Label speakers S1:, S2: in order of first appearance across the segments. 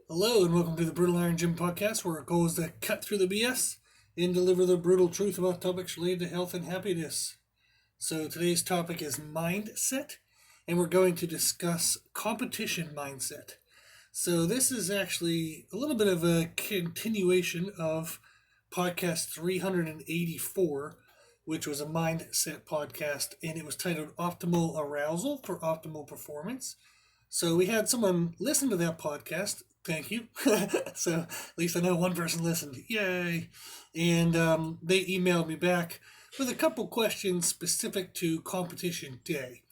S1: Hello and welcome to the Brutal Iron Gym podcast, where our goal is to cut through the BS and deliver the brutal truth about topics related to health and happiness. So today's topic is mindset, and we're going to discuss competition mindset. So this is actually a little bit of a continuation of podcast 384, which was a mindset podcast, and it was titled Optimal Arousal for Optimal Performance. So we had someone listen to that podcast. Thank you. So at least I know one person listened. Yay. And they emailed me back with a couple questions specific to competition day.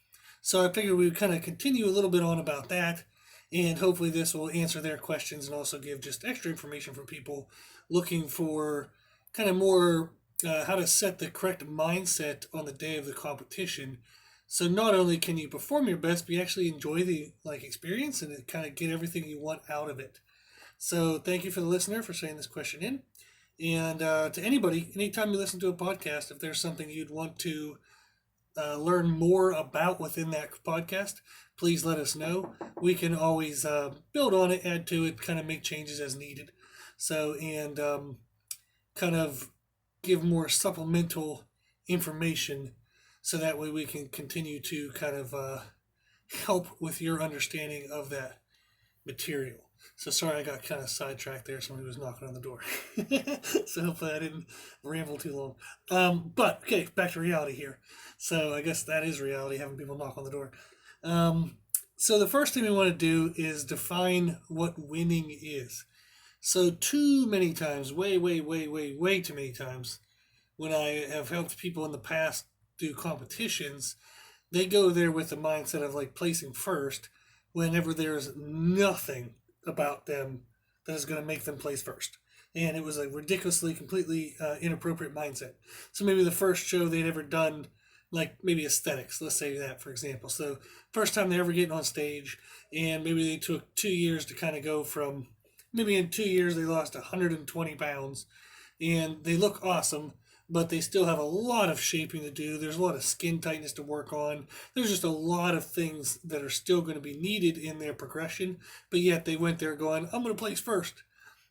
S1: So I figured we would kind of continue a little bit on about that. And hopefully this will answer their questions and also give just extra information for people looking for kind of more how to set the correct mindset on the day of the competition. So not only can you perform your best, but you actually enjoy the experience and kind of get everything you want out of it. So thank you for the listener for sending this question in. And to anybody, anytime you listen to a podcast, if there's something you'd want to learn more about within that podcast, please let us know. We can always build on it, add to it, kind of make changes as needed. So, and kind of give more supplemental information so that way we can continue to kind of help with your understanding of that material. So sorry I got kind of sidetracked there. Somebody was knocking on the door. So hopefully I didn't ramble too long. But okay, back to reality here. So I guess that is reality, having people knock on the door. So the first thing we want to do is define what winning is. So too many times, way too many times, when I have helped people in the past do competitions, they go there with the mindset of like placing first whenever there's nothing about them that is going to make them place first. And it was a ridiculously, completely inappropriate mindset. So maybe the first show they'd ever done, like maybe aesthetics, let's say that for example. So first time they ever getting on stage, and maybe they took 2 years to kind of go from, maybe in 2 years they lost 120 pounds, and they look awesome, but they still have a lot of shaping to do. There's a lot of skin tightness to work on. There's just a lot of things that are still going to be needed in their progression, but yet they went there going, I'm going to place first.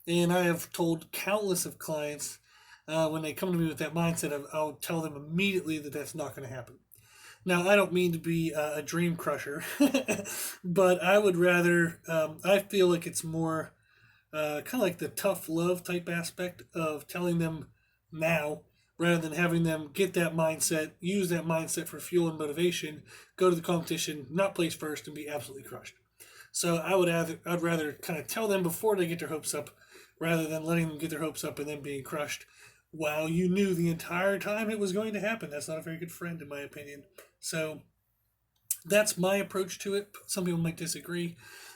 S1: And I have told countless of clients when they come to me with that mindset, I'll tell them immediately that that's not going to happen. Now, I don't mean to be a dream crusher, but I would rather, I feel like it's more kind of like the tough love type aspect of telling them now, rather than having them get that mindset, use that mindset for fuel and motivation, go to the competition, not place first, and be absolutely crushed. So I'd rather kind of tell them before they get their hopes up, rather than letting them get their hopes up and then being crushed while you knew the entire time it was going to happen. That's not a very good friend, in my opinion. So that's my approach to it. Some people might disagree.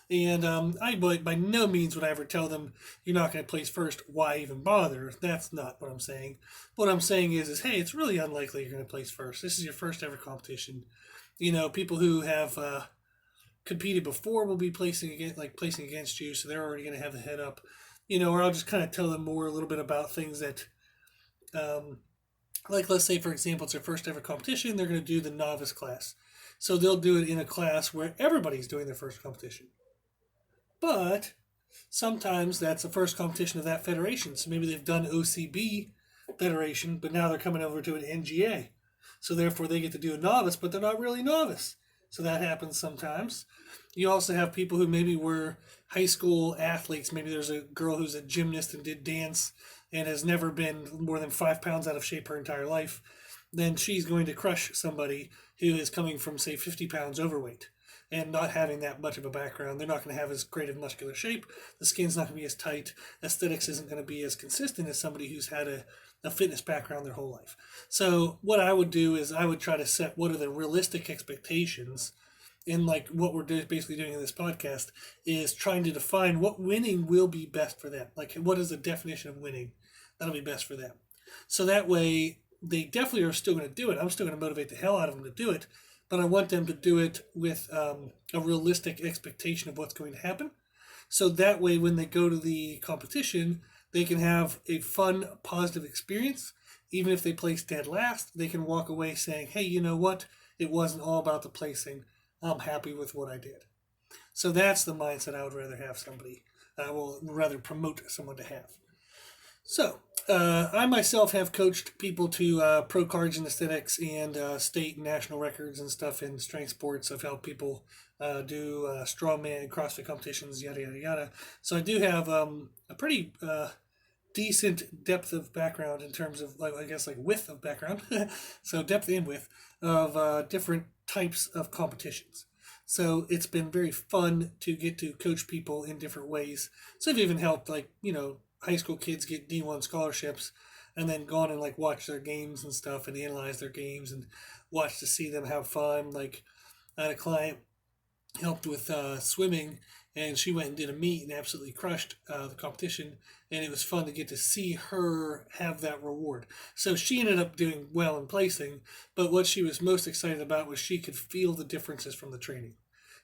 S1: And I by no means would I ever tell them you're not going to place first. Why even bother? That's not what I'm saying. What I'm saying is hey, it's really unlikely you're going to place first. This is your first ever competition. You know, people who have competed before will be placing against you, so they're already going to have the head up. You know, or I'll just kind of tell them more a little bit about things that, like let's say for example, it's their first ever competition. They're going to do the novice class, so they'll do it in a class where everybody's doing their first competition. But sometimes that's the first competition of that federation. So maybe they've done OCB federation, but now they're coming over to an NGA. So therefore they get to do a novice, but they're not really novice. So that happens sometimes. You also have people who maybe were high school athletes. Maybe there's a girl who's a gymnast and did dance and has never been more than 5 pounds out of shape her entire life. Then she's going to crush somebody who is coming from, say, 50 pounds overweight and not having that much of a background. They're not going to have as great of muscular shape. The skin's not going to be as tight. Aesthetics isn't going to be as consistent as somebody who's had a fitness background their whole life. So what I would do is I would try to set what are the realistic expectations. And like what we're basically doing in this podcast is trying to define what winning will be best for them. Like what is the definition of winning that'll be best for them. So that way they definitely are still going to do it. I'm still going to motivate the hell out of them to do it. But I want them to do it with a realistic expectation of what's going to happen. So that way, when they go to the competition, they can have a fun, positive experience. Even if they place dead last, they can walk away saying, hey, you know what? It wasn't all about the placing. I'm happy with what I did. So that's the mindset I would rather have somebody will rather promote someone to have. So, I myself have coached people to pro card gymnastics and state and national records and stuff in strength sports. I've helped people do strongman, CrossFit competitions, yada, yada, yada. So I do have a pretty decent depth of background in terms of, like, I guess, like width of background. So depth and width of different types of competitions. So it's been very fun to get to coach people in different ways. So I've even helped, like, high school kids get D1 scholarships and then gone and like watch their games and stuff and analyze their games and watch to see them have fun. Like, I had a client helped with swimming, and she went and did a meet and absolutely crushed the competition, and it was fun to get to see her have that reward. So she ended up doing well in placing, but what she was most excited about was she could feel the differences from the training.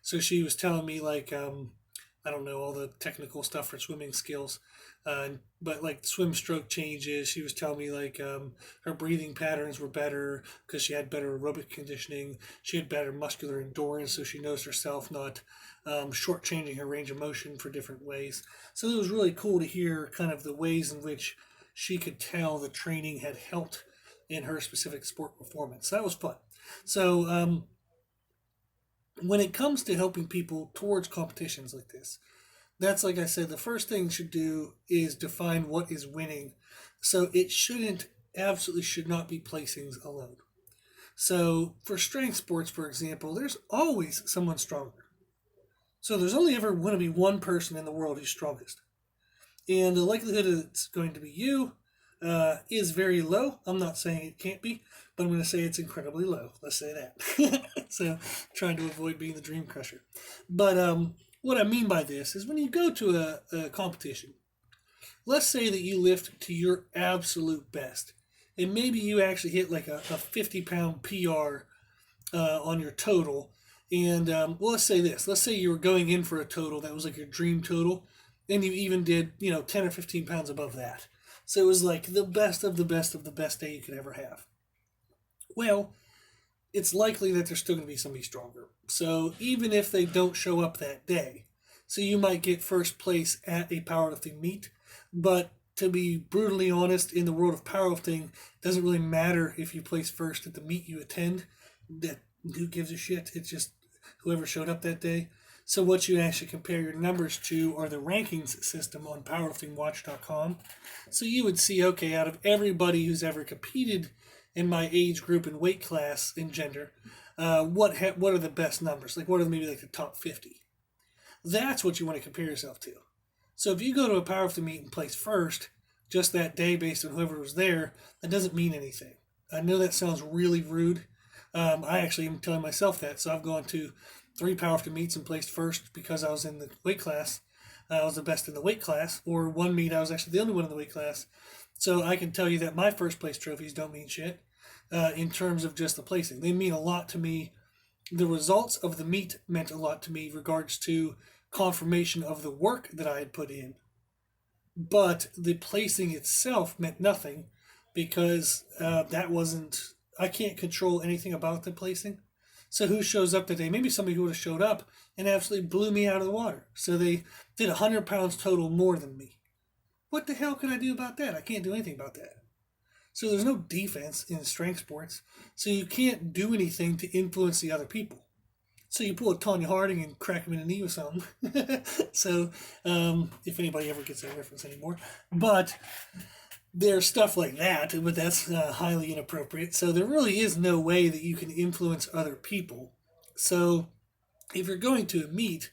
S1: So she was telling me, like, I don't know all the technical stuff for swimming skills, but like swim stroke changes. She was telling me, like, her breathing patterns were better because she had better aerobic conditioning. She had better muscular endurance, so she knows herself, not shortchanging her range of motion for different ways. So it was really cool to hear kind of the ways in which she could tell the training had helped in her specific sport performance. That was fun. So when it comes to helping people towards competitions like this, that's, like I said, the first thing you should do is define what is winning. So it absolutely should not be placings alone. So for strength sports, for example, there's always someone stronger. So there's only ever going to be one person in the world who's strongest. And the likelihood that it's going to be you is very low. I'm not saying it can't be, but I'm going to say it's incredibly low. Let's say that. So trying to avoid being the dream crusher. But what I mean by this is when you go to a competition, let's say that you lift to your absolute best, and maybe you actually hit like a 50-pound PR on your total. And well, let's say this. Let's say you were going in for a total that was like your dream total, and you even did 10 or 15 pounds above that. So it was like the best of the best of the best day you could ever have. Well, it's likely that there's still going to be somebody stronger. So even if they don't show up that day, so you might get first place at a powerlifting meet, but to be brutally honest, in the world of powerlifting, it doesn't really matter if you place first at the meet you attend. That, who gives a shit? It's just whoever showed up that day. So what you actually compare your numbers to are the rankings system on powerliftingwatch.com. So you would see, okay, out of everybody who's ever competed in my age group and weight class and gender, what are the best numbers? Like, what are maybe like the top 50? That's what you want to compare yourself to. So if you go to a powerlifting meet and place first just that day based on whoever was there, that doesn't mean anything. I know that sounds really rude. I actually am telling myself that. So I've gone to 3 powerlifting meets and placed first because I was in the weight class. I was the best in the weight class. Or one meet, I was actually the only one in the weight class. So I can tell you that my first place trophies don't mean shit in terms of just the placing. They mean a lot to me. The results of the meet meant a lot to me in regards to confirmation of the work that I had put in. But the placing itself meant nothing because that wasn't, I can't control anything about the placing. So who shows up today? Maybe somebody who would have showed up and absolutely blew me out of the water. So they did 100 pounds total more than me. What the hell can I do about that? I can't do anything about that. So there's no defense in strength sports. So you can't do anything to influence the other people. So you pull a Tanya Harding and crack him in the knee with something. So if anybody ever gets that reference anymore. But there's stuff like that, but that's highly inappropriate. So there really is no way that you can influence other people. So if you're going to a meet,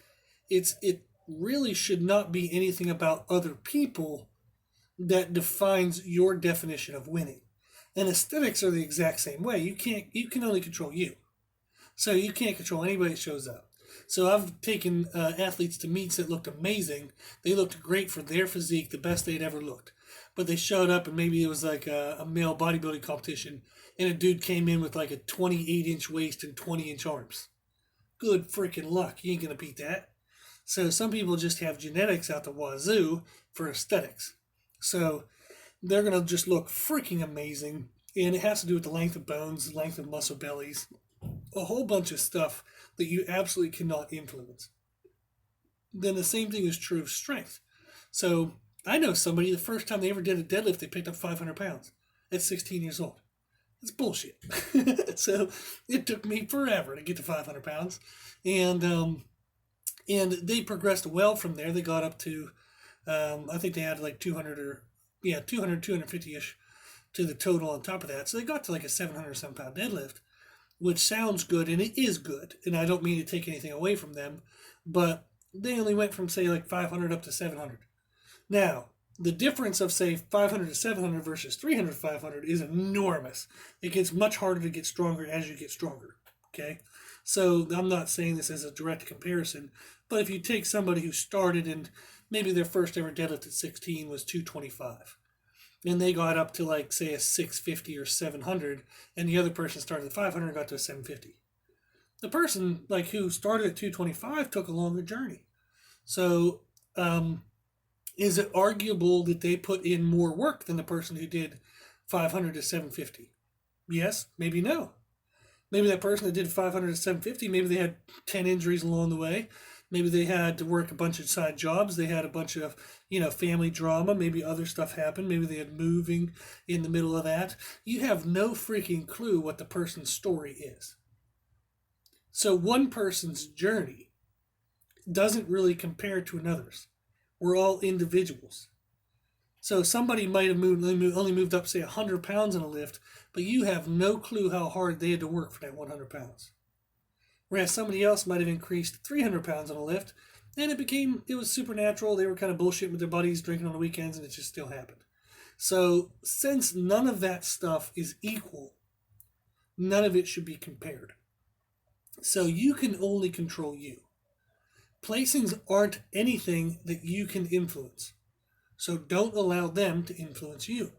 S1: it really should not be anything about other people that defines your definition of winning. And aesthetics are the exact same way. You can only control you. So you can't control anybody that shows up. So I've taken athletes to meets that looked amazing. They looked great for their physique, the best they'd ever looked. But they showed up and maybe it was like a male bodybuilding competition and a dude came in with like a 28-inch waist and 20-inch arms. Good freaking luck. You ain't going to beat that. So some people just have genetics out the wazoo for aesthetics. So they're going to just look freaking amazing. And it has to do with the length of bones, the length of muscle bellies, a whole bunch of stuff that you absolutely cannot influence. Then the same thing is true of strength. So I know somebody, the first time they ever did a deadlift, they picked up 500 pounds at 16 years old. It's bullshit. So it took me forever to get to 500 pounds. And they progressed well from there. They got up to, I think they had like 200 or, yeah, 200, 250-ish to the total on top of that. So they got to like a 700 some pound deadlift, which sounds good, and it is good. And I don't mean to take anything away from them, but they only went from, say, like 500 up to 700. Now, the difference of, say, 500 to 700 versus 300 to 500 is enormous. It gets much harder to get stronger as you get stronger, okay? So I'm not saying this as a direct comparison, but if you take somebody who started and maybe their first ever deadlift at 16 was 225, and they got up to, like, say, a 650 or 700, and the other person started at 500 and got to a 750. The person, like, who started at 225 took a longer journey. So, is it arguable that they put in more work than the person who did 500 to 750? Yes, maybe no. Maybe that person that did 500 to 750, maybe they had 10 injuries along the way. Maybe they had to work a bunch of side jobs. They had a bunch of, family drama. Maybe other stuff happened. Maybe they had moving in the middle of that. You have no freaking clue what the person's story is. So one person's journey doesn't really compare to another's. We're all individuals. So somebody might have only moved up, say, 100 pounds in a lift, but you have no clue how hard they had to work for that 100 pounds. Whereas somebody else might have increased 300 pounds on a lift, and it was supernatural. They were kind of bullshitting with their buddies, drinking on the weekends, and it just still happened. So since none of that stuff is equal, none of it should be compared. So you can only control you. Placings aren't anything that you can influence. So don't allow them to influence you.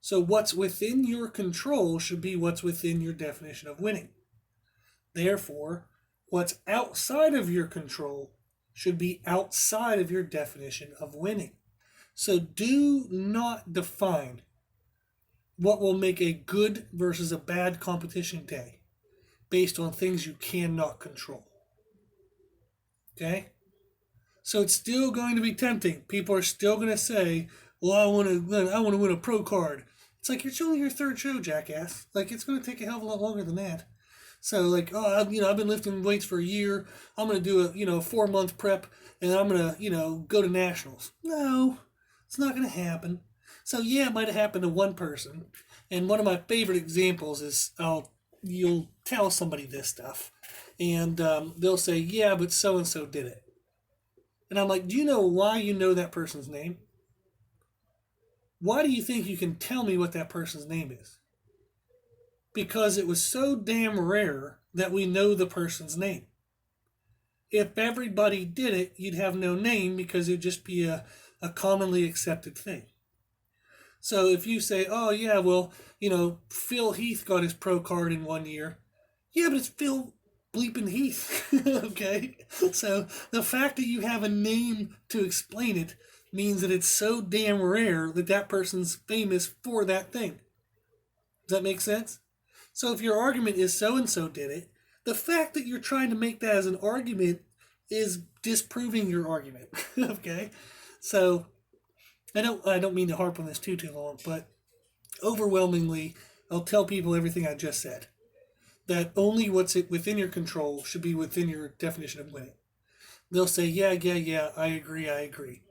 S1: So what's within your control should be what's within your definition of winning. Therefore, what's outside of your control should be outside of your definition of winning. So do not define what will make a good versus a bad competition day based on things you cannot control. Okay? So it's still going to be tempting. People are still going to say, well, I want to win a pro card. It's like, you're only your third show, jackass. Like, it's going to take a hell of a lot longer than that. So, like, I've been lifting weights for a year. I'm going to do a 4-month prep, and I'm going to, go to nationals. No, it's not going to happen. So, yeah, it might have happened to one person. And one of my favorite examples is, you'll tell somebody this stuff, and they'll say, yeah, but so-and-so did it. And I'm like, do you know why you know that person's name? Why do you think you can tell me what that person's name is? Because it was so damn rare that we know the person's name. If everybody did it, you'd have no name because it'd just be a commonly accepted thing. So if you say, oh yeah, well, Phil Heath got his pro card in 1 year. Yeah, but it's Phil bleeping Heath. Okay? So the fact that you have a name to explain it means that it's so damn rare that that person's famous for that thing. Does that make sense? So if your argument is so-and-so did it, the fact that you're trying to make that as an argument is disproving your argument. Okay? So I don't mean to harp on this too long, but overwhelmingly, I'll tell people everything I just said. That only what's within your control should be within your definition of winning. They'll say, yeah, I agree.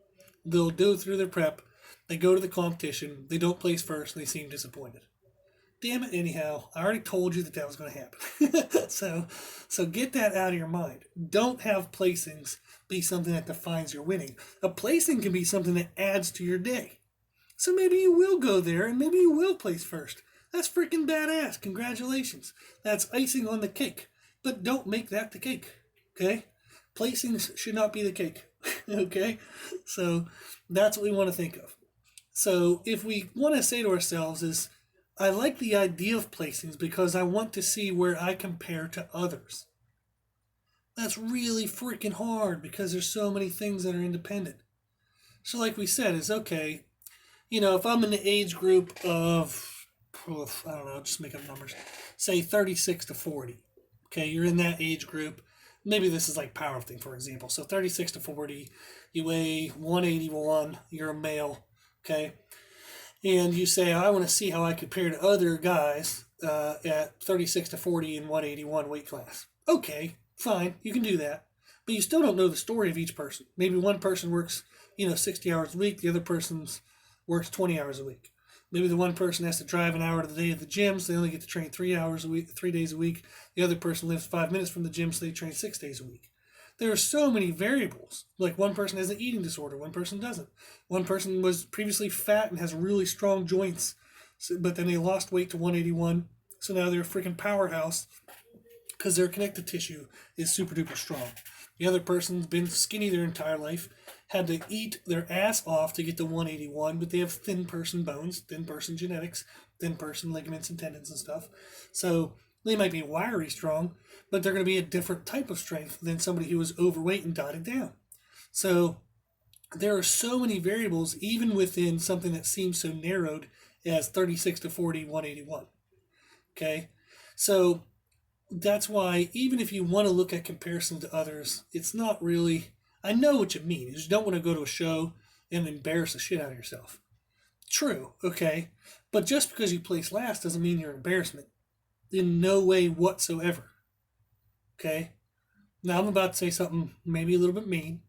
S1: They'll go through their prep, they go to the competition, they don't place first, and they seem disappointed. Damn it, anyhow, I already told you that was going to happen. So get that out of your mind. Don't have placings be something that defines your winning. A placing can be something that adds to your day. So maybe you will go there, and maybe you will place first. That's freaking badass. Congratulations. That's icing on the cake. But don't make that the cake. Okay? Placings should not be the cake. Okay? So that's what we want to think of. So if we want to say to ourselves is, I like the idea of placings because I want to see where I compare to others. That's really freaking hard because there's so many things that are independent. So like we said, is okay, if I'm in the age group of, I don't know, just make up numbers, say 36 to 40. Okay, you're in that age group. maybe this is like powerlifting, for example. So 36 to 40, you weigh 181, you're a male, okay? And you say, I want to see how I compare to other guys at 36 to 40 in 181 weight class. Okay, fine, you can do that. But you still don't know the story of each person. Maybe one person works, 60 hours a week, the other person works 20 hours a week. Maybe the one person has to drive an hour to the day of the gym, so they only get to train 3 hours a week, 3 days a week. The other person lives 5 minutes from the gym, so they train 6 days a week. There are so many variables. Like one person has an eating disorder, one person doesn't. One person was previously fat and has really strong joints, but then they lost weight to 181, so now they're a freaking powerhouse because their connective tissue is super duper strong. The other person's been skinny their entire life, had to eat their ass off to get to 181, but they have thin person bones, thin person genetics, thin person ligaments and tendons and stuff. So they might be wiry strong, but they're going to be a different type of strength than somebody who was overweight and dotted down. So there are so many variables, even within something that seems so narrowed as 36 to 40, 181. Okay? So that's why, even if you want to look at comparison to others, it's not really. I know what you mean. You don't want to go to a show and embarrass the shit out of yourself. True, okay. But just because you place last doesn't mean you're an embarrassment. In no way whatsoever. Okay? Now I'm about to say something maybe a little bit mean.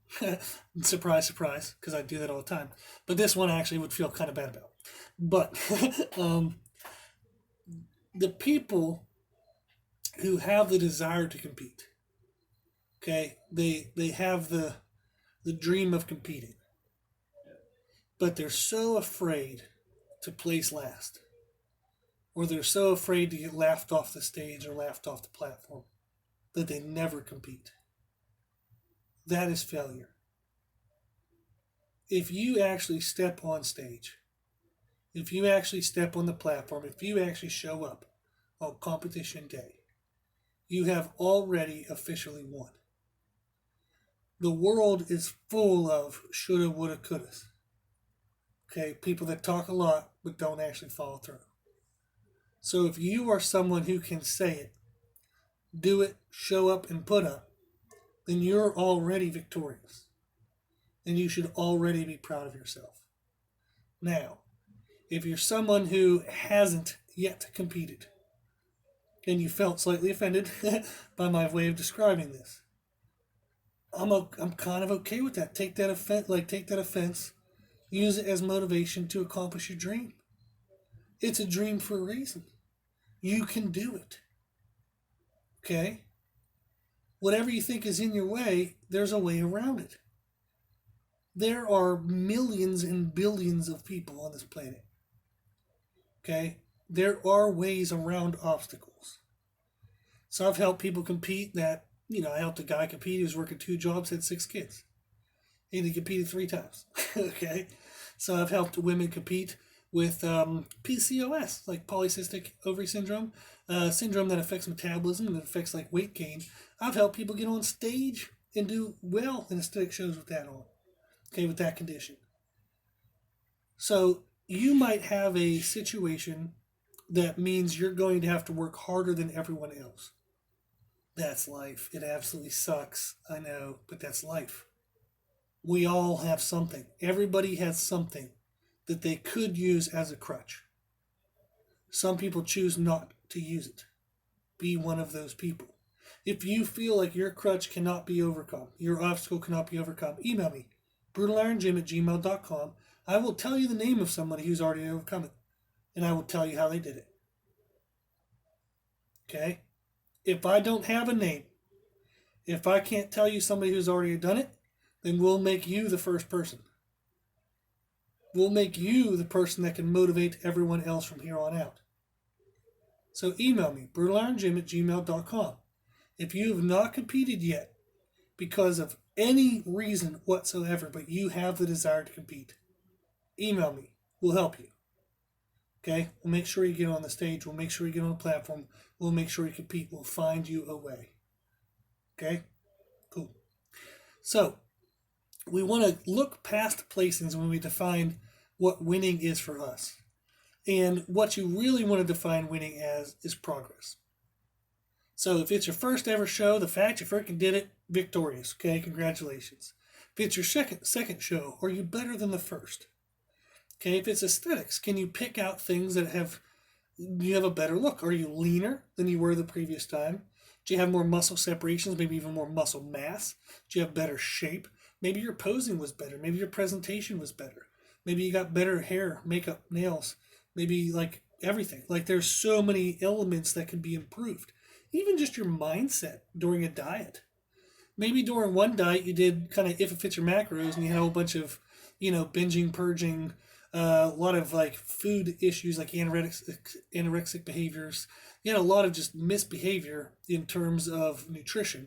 S1: Surprise, surprise, because I do that all the time. But this one I actually would feel kind of bad about. But the people who have the desire to compete, okay, they have the dream of competing, but they're so afraid to place last, or they're so afraid to get laughed off the stage or laughed off the platform that they never compete. That is failure. If you actually step on stage, if you actually step on the platform, if you actually show up on competition day, you have already officially won. The world is full of shoulda, woulda, couldas. Okay, people that talk a lot but don't actually follow through. So if you are someone who can say it, do it, show up, and put up, then you're already victorious. And you should already be proud of yourself. Now, if you're someone who hasn't yet competed, and you felt slightly offended by my way of describing this, I'm kind of okay with that. Take that offense, use it as motivation to accomplish your dream. It's a dream for a reason. You can do it. Okay? Whatever you think is in your way, there's a way around it. There are millions and billions of people on this planet. Okay? There are ways around obstacles. So I've helped people compete that, I helped a guy compete. He was working 2 jobs, had 6 kids. And he competed 3 times. Okay? So I've helped women compete with PCOS, like polycystic ovary syndrome, syndrome that affects metabolism and that affects like weight gain. I've helped people get on stage and do well in aesthetic shows with that on. Okay, with that condition. So you might have a situation that means you're going to have to work harder than everyone else. That's life. It absolutely sucks. I know, but that's life. We all have something. Everybody has something that they could use as a crutch. Some people choose not to use it. Be one of those people. If you feel like your crutch cannot be overcome, your obstacle cannot be overcome, email me, brutalirongym@gmail.com. I will tell you the name of somebody who's already overcome it, and I will tell you how they did it. Okay? If I don't have a name, if I can't tell you somebody who's already done it, then we'll make you the first person. We'll make you the person that can motivate everyone else from here on out. So email me, brutalirongym@gmail.com. If you have not competed yet because of any reason whatsoever, but you have the desire to compete, email me. We'll help you. Okay? We'll make sure you get on the stage. We'll make sure you get on the platform. We'll make sure you compete. We'll find you a way. Okay? Cool. So, we want to look past placings when we define what winning is for us. And what you really want to define winning as is progress. So if it's your first ever show, the fact you freaking did it, victorious. Okay, congratulations. If it's your second show, are you better than the first? Okay, if it's aesthetics, can you pick out things that you have a better look? Are you leaner than you were the previous time? Do you have more muscle separations, maybe even more muscle mass? Do you have better shape? Maybe your posing was better. Maybe your presentation was better. Maybe you got better hair, makeup, nails. Maybe like everything. Like there's so many elements that can be improved. Even just your mindset during a diet. Maybe during one diet you did kind of if it fits your macros and you had a whole bunch of, binging, purging, a lot of like food issues like anorexic behaviors. You had a lot of just misbehavior in terms of nutrition,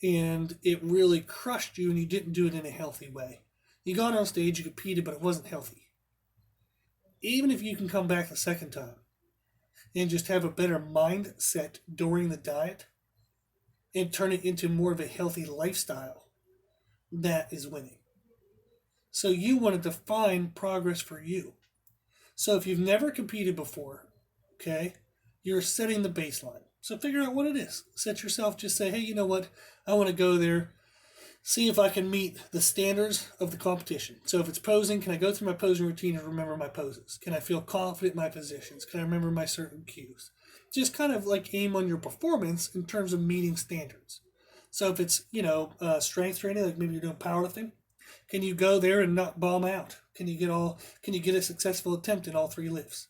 S1: and it really crushed you, and you didn't do it in a healthy way. You got on stage, you competed, but it wasn't healthy. Even if you can come back the second time and just have a better mindset during the diet and turn it into more of a healthy lifestyle, that is winning. So you want to define progress for you. So if you've never competed before, okay, you're setting the baseline. So figure out what it is. Set yourself, just say, hey, you know what? I want to go there, see if I can meet the standards of the competition. So if it's posing, can I go through my posing routine and remember my poses? Can I feel confident in my positions? Can I remember my certain cues? Just kind of like aim on your performance in terms of meeting standards. So if it's, strength training, like maybe you're doing powerlifting, can you go there and not bomb out? Can you get a successful attempt in all three lifts?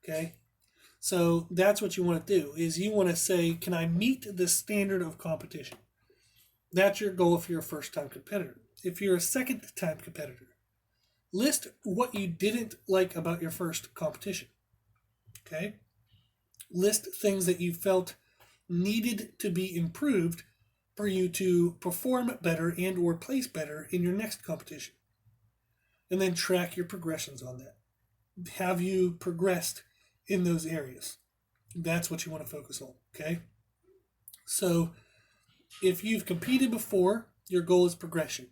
S1: Okay? So that's what you want to do, is you want to say, can I meet the standard of competition? That's your goal if you're a first-time competitor. If you're a second-time competitor, list what you didn't like about your first competition. Okay? List things that you felt needed to be improved for you to perform better and or place better in your next competition. And then track your progressions on that. Have you progressed in those areas? That's what you want to focus on, okay? So if you've competed before, your goal is progression.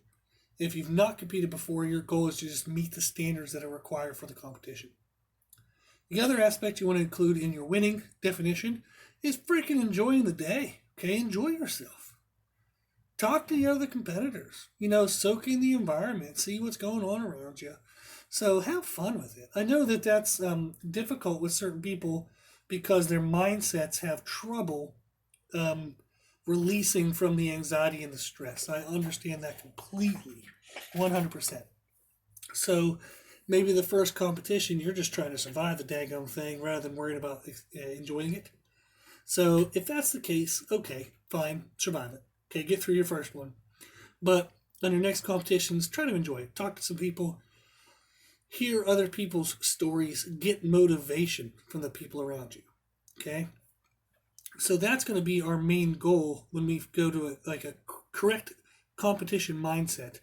S1: If you've not competed before, your goal is to just meet the standards that are required for the competition. The other aspect you want to include in your winning definition is freaking enjoying the day, okay? Enjoy yourself. Talk to the other competitors, soak in the environment, see what's going on around you. So have fun with it. I know that that's difficult with certain people because their mindsets have trouble releasing from the anxiety and the stress. I understand that completely, 100%. So maybe the first competition, you're just trying to survive the daggone thing rather than worrying about enjoying it. So if that's the case, okay, fine, survive it. Okay, get through your first one. But on your next competitions, try to enjoy it. Talk to some people. Hear other people's stories. Get motivation from the people around you. Okay? So that's going to be our main goal when we go to a correct competition mindset.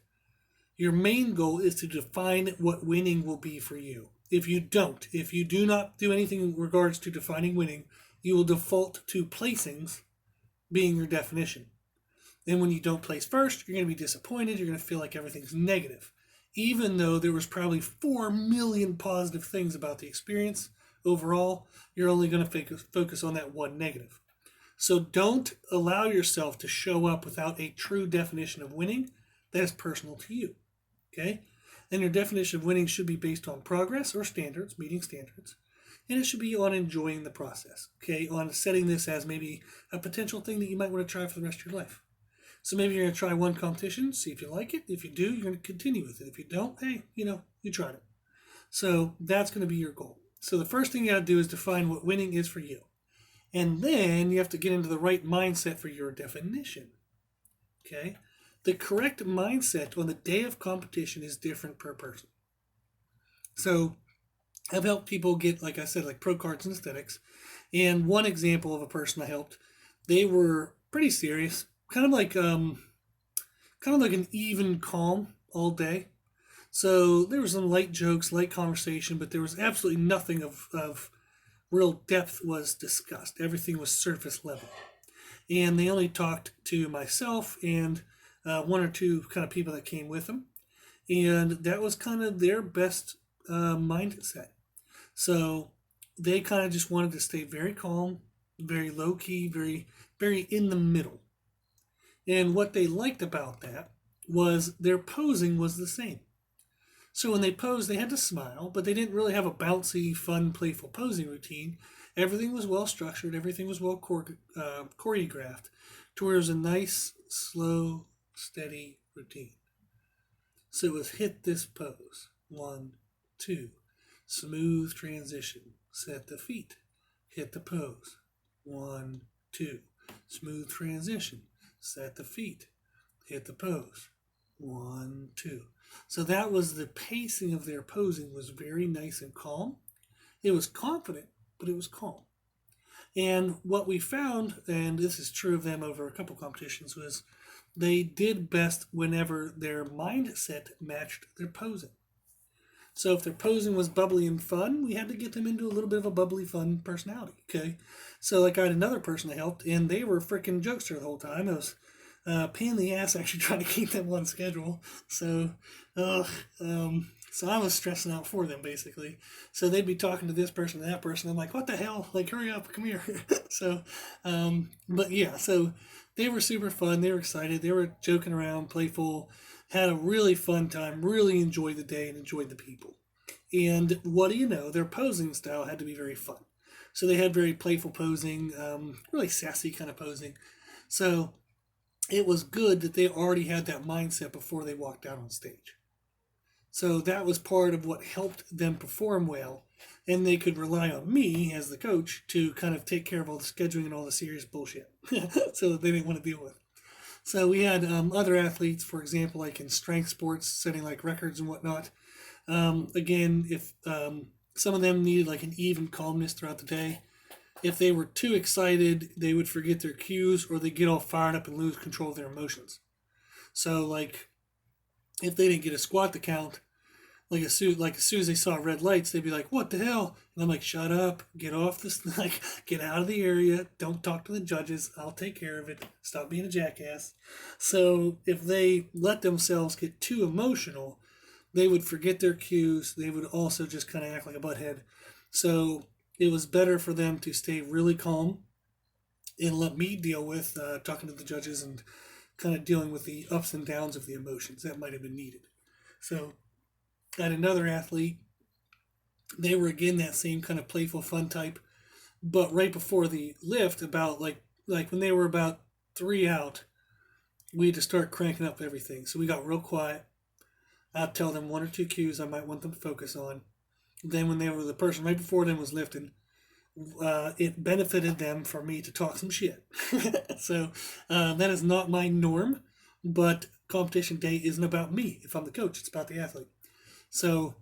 S1: Your main goal is to define what winning will be for you. If you do not do anything in regards to defining winning, you will default to placings being your definition. And when you don't place first, you're going to be disappointed. You're going to feel like everything's negative. Even though there was probably 4 million positive things about the experience, overall, you're only going to focus on that one negative. So don't allow yourself to show up without a true definition of winning that is personal to you. Okay? And your definition of winning should be based on progress or standards, meeting standards. And it should be on enjoying the process. Okay? On setting this as maybe a potential thing that you might want to try for the rest of your life. So maybe you're going to try one competition, see if you like it. If you do, you're going to continue with it. If you don't, hey, you tried it. So that's going to be your goal. So the first thing you got to do is define what winning is for you. And then you have to get into the right mindset for your definition. Okay? The correct mindset on the day of competition is different per person. So I've helped people get, like I said, like pro cards and aesthetics. And one example of a person I helped, they were pretty serious. Kind of like an even calm all day. So there was some light jokes, light conversation, but there was absolutely nothing of real depth was discussed. Everything was surface level. And they only talked to myself and one or two kind of people that came with them. And that was kind of their best mindset. So they kind of just wanted to stay very calm, very low key, very very in the middle. And what they liked about that was their posing was the same. So when they posed, they had to smile, but they didn't really have a bouncy, fun, playful posing routine. Everything was well structured, everything was well choreographed, to where it was a nice, slow, steady routine. So it was hit this pose. 1, 2. Smooth transition. Set the feet. Hit the pose. 1, 2. Smooth transition. Set the feet. Hit the pose. 1, 2. So that was the pacing of their posing was very nice and calm. It was confident, but it was calm. And what we found, and this is true of them over a couple competitions, was they did best whenever their mindset matched their posing. So if their posing was bubbly and fun, we had to get them into a little bit of a bubbly, fun personality. Okay, so like I had another person that helped, and they were a freaking jokester the whole time. It was pain in the ass actually trying to keep them on schedule. So, so I was stressing out for them basically. So they'd be talking to this person and that person. I'm like, what the hell? Like, hurry up, come here. So, but yeah, so they were super fun. They were excited. They were joking around, playful, had a really fun time, really enjoyed the day and enjoyed the people. And what do you know? Their posing style had to be very fun. So they had very playful posing, really sassy kind of posing. So it was good that they already had that mindset before they walked out on stage. So that was part of what helped them perform well. And they could rely on me as the coach to kind of take care of all the scheduling and all the serious bullshit so that they didn't want to deal with. So we had other athletes, for example, like in strength sports, setting like records and whatnot. Again, if some of them needed like an even calmness throughout the day. If they were too excited, they would forget their cues or they get all fired up and lose control of their emotions. So like if they didn't get a squat to count, like as soon as they saw red lights, they'd be like, "What the hell?" And I'm like, "Shut up, get off this, like get out of the area. Don't talk to the judges. I'll take care of it. Stop being a jackass." So if they let themselves get too emotional, they would forget their cues. They would also just kind of act like a butthead. So it was better for them to stay really calm and let me deal with talking to the judges and kind of dealing with the ups and downs of the emotions that might have been needed. So, at another athlete, they were again that same kind of playful, fun type, but right before the lift, about like when they were about 3 out, we had to start cranking up everything. So we got real quiet. I'd tell them 1 or 2 cues I might want them to focus on. Then when they were the person right before them was lifting, it benefited them for me to talk some shit. So that is not my norm, but competition day isn't about me. If I'm the coach, it's about the athlete. So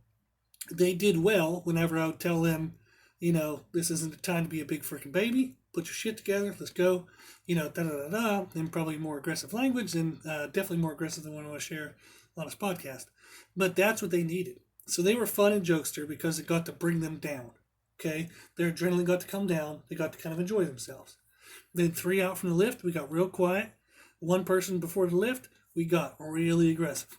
S1: they did well whenever I would tell them, this isn't the time to be a big freaking baby. Put your shit together. Let's go. Da da da da. And probably more aggressive language, and definitely more aggressive than what I want to share on this podcast. But that's what they needed. So they were fun and jokester because it got to bring them down. Okay, their adrenaline got to come down. They got to kind of enjoy themselves. Then 3 out from the lift, we got real quiet. 1 person before the lift, we got really aggressive.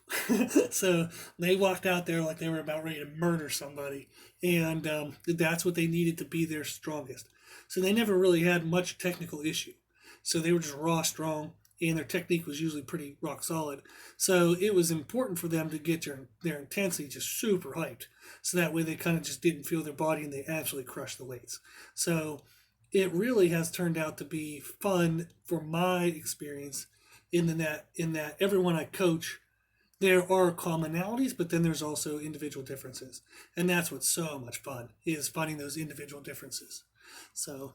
S1: So they walked out there like they were about ready to murder somebody. And that's what they needed to be their strongest. So they never really had much technical issue. So they were just raw strong, and their technique was usually pretty rock solid. So it was important for them to get their intensity just super hyped. So that way they kind of just didn't feel their body and they absolutely crushed the weights. So it really has turned out to be fun for my experience in that everyone I coach, there are commonalities, but then there's also individual differences. And that's what's so much fun, is finding those individual differences. So